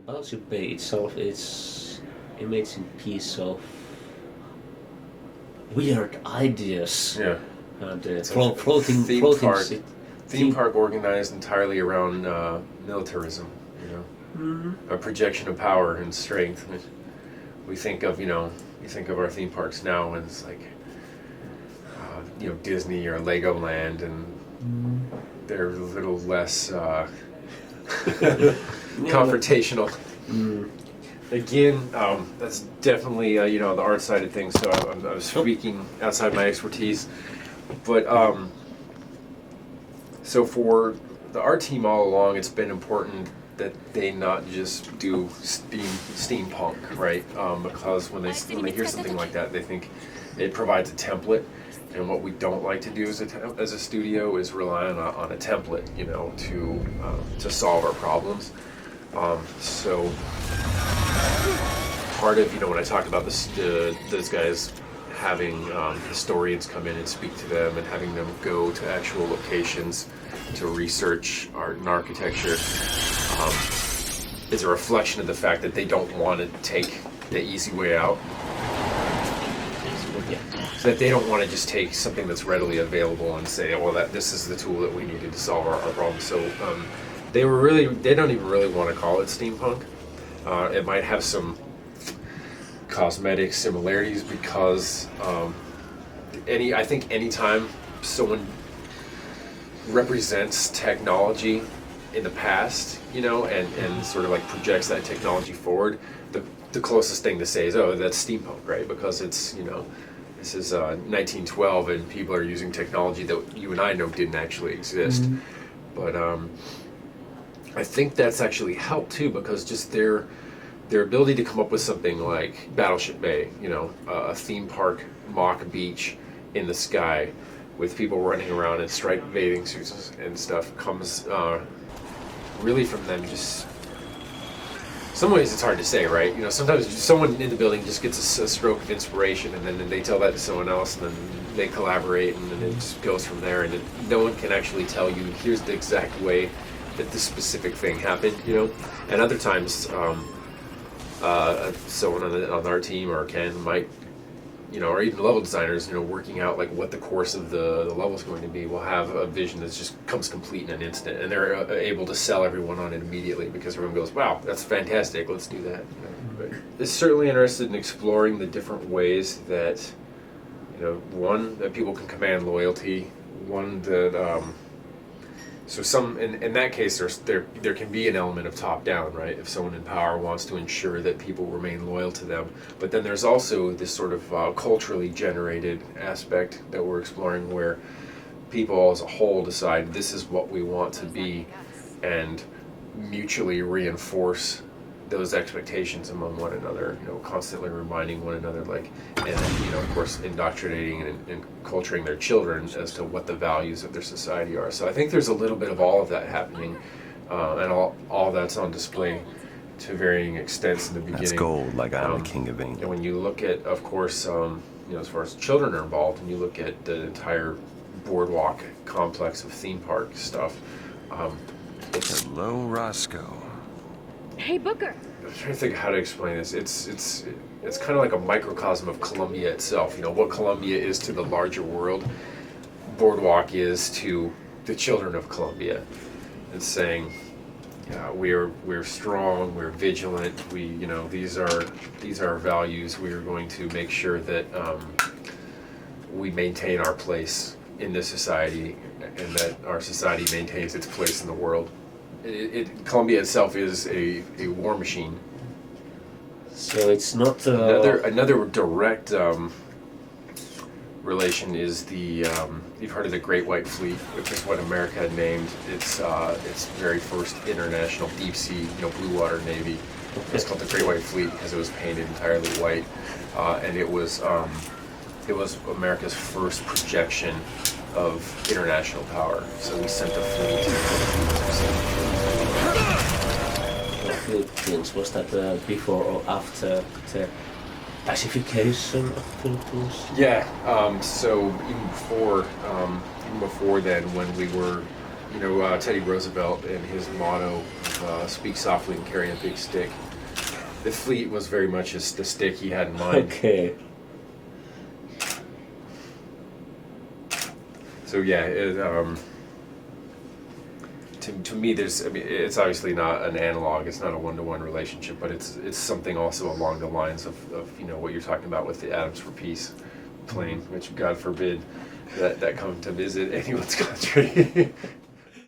BioShock Bay itself is amazing piece of weird ideas. Yeah. And It's a floating theme park organized entirely around militarism, a projection of power and strength. We think of, our theme parks now and it's like, Disney or Legoland, and they're a little less confrontational. Again, that's definitely, the art side of things, so I was speaking outside my expertise. But, so for the art team all along, it's been important that they not just do steampunk, right? Because when they hear something like that, they think it provides a template. And what we don't like to do as a studio is rely on a template, to solve our problems. So part of, when I talked about those guys having historians come in and speak to them and having them go to actual locations to research art and architecture, is a reflection of the fact that they don't want to take the easy way out. So that they don't want to just take something that's readily available and say, well, this is the tool that we needed to solve our problem. So they don't even really want to call it steampunk. It might have some cosmetic similarities because I think anytime someone represents technology in the past, and sort of like projects that technology forward, the closest thing to say is, oh, that's steampunk, right? Because it's, this is 1912 and people are using technology that you and I know didn't actually exist. But I think that's actually helped too, because just their ability to come up with something like Battleship Bay, a theme park mock beach in the sky with people running around in striped bathing suits and stuff, comes really from them just... Some ways it's hard to say, right? Sometimes someone in the building just gets a stroke of inspiration, and then they tell that to someone else, and then they collaborate, and then it just goes from there. And no one can actually tell you, here's the exact way that this specific thing happened, And other times, someone on our team or Ken might, or even level designers, working out like what the course of the level is going to be, will have a vision that just comes complete in an instant, and they're able to sell everyone on it immediately because everyone goes, wow, that's fantastic, let's do that. But it's certainly interested in exploring the different ways that, one, that people can command loyalty, one that, so some, in that case, there can be an element of top-down, right? If someone in power wants to ensure that people remain loyal to them. But then there's also this sort of culturally generated aspect that we're exploring, where people as a whole decide this is what we want to be and mutually reinforce those expectations among one another, constantly reminding one another, and then, of course, indoctrinating and culturing their children as to what the values of their society are. So I think there's a little bit of all of that happening, and all that's on display to varying extents in the beginning. That's gold, like I'm the king of England. And when you look at, of course, as far as children are involved, and you look at the entire boardwalk complex of theme park stuff, Hello, Roscoe. Hey, Booker. I'm trying to think of how to explain this. It's kind of like a microcosm of Columbia itself. What Columbia is to the larger world, Boardwalk is to the children of Columbia. It's saying, we're strong, we're vigilant. These are our values. We are going to make sure that we maintain our place in this society, and that our society maintains its place in the world. Columbia itself is a war machine. So it's not another direct relation is the you've heard of the Great White Fleet, which is what America had named its very first international deep sea blue water navy. It's called the Great White Fleet because it was painted entirely white, and it was America's first projection of international power. So we sent a fleet to the Philippines. Was that before or after the pacification of the Philippines? Yeah. So even before then, when we were, Teddy Roosevelt and his motto speak softly and carry a big stick. The fleet was very much the stick he had in mind. Okay. So yeah, to me, it's obviously not an analog. It's not a one-to-one relationship, but it's something also along the lines of what you're talking about with the Atoms for Peace plane, which God forbid that come to visit anyone's country.